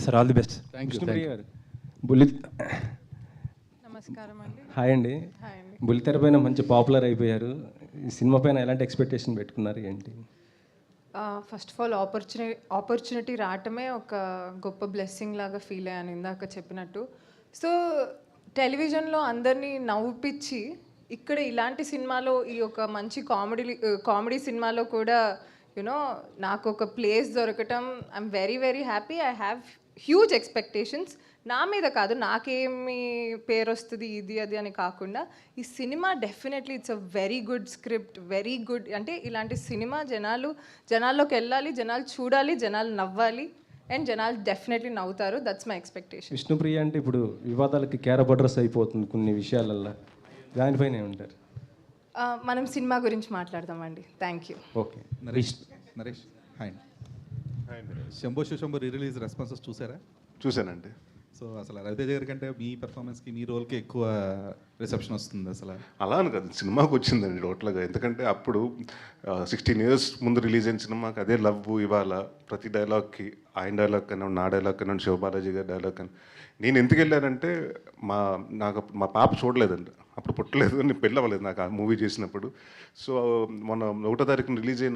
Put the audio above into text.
Sir, all the best. Thank you. Vishnupriya గారు, బుల్లి నమస్కారం అండి. హాయ్ అండి. హాయ్ అండి. బుల్లితెర పైన మంచి పాపులర్ అయిపోయారు. ఈ సినిమా పైన ఎలాంటి ఎక్స్పెక్టేషన్ పెట్టుకున్నారు ఏంటి? ఫస్ట్ ఆఫ్ ఆల్ ఆపర్చునిటీ రావటమే ఒక గొప్ప బ్లెస్సింగ్ లాగా ఫీల్ అయ్యాను ఇందాక చెప్పినట్టు. సో టెలివిజన్లో అందరినీ నవ్వుపిచ్చి ఇక్కడ ఇలాంటి సినిమాలో ఈ ఒక మంచి కామెడీ సినిమాలో కూడా యునో నాకు ఒక ప్లేస్ దొరకటం I'm very very happy. I have huge expectations. నా మీద కాదు, నాకేమి పేరు వస్తుంది ఇది అది అని కాకుండా ఈ cinema definitely it's a very good script, very good. అంటే ఇలాంటి సినిమా జనాల్లోకి వెళ్ళాలి, జనాలు చూడాలి, జనాలు నవ్వాలి అండ్ జనాలు డెఫినెట్లీ నవ్వుతారు. That's my expectation. విష్ణుప్రియ అంటే ఇప్పుడు వివాదాలకి క్యారబడ్రస్ అయిపోతుంది కొన్ని విషయాలల్లో, దానిపైన ఏమంటారు? మనం సినిమా గురించి మాట్లాడదామండి. Thank you. Okay. Naresh hi. Shambho Shambho release responses చూసారా? చూశానండి. సో అసలు రవితేజ గారి కంటే మీ పెర్ఫార్మెన్స్కి మీ రోల్కి ఎక్కువ రిసెప్షన్ వస్తుంది అసలు. అలా అని కాదు, సినిమాకి వచ్చిందండి టోటల్గా. ఎందుకంటే అప్పుడు 16 years ముందు రిలీజ్ అయిన సినిమాకి అదే లవ్. ఇవాళ ప్రతి డైలాగ్కి ఆయన డైలాగ్ కన్నా, నా డైలాగ్ కన్నా, శివబాలాజీ గారి డైలాగ్ కన్నా నేను ఎందుకు వెళ్ళానంటే నాకు మా పాప చూడలేదండి, అప్పుడు పుట్టలేదు, నేను పెళ్ళి అవ్వలేదు నాకు ఆ మూవీ చేసినప్పుడు. సో మొన్న 1వ తారీఖున రిలీజ్ అయిన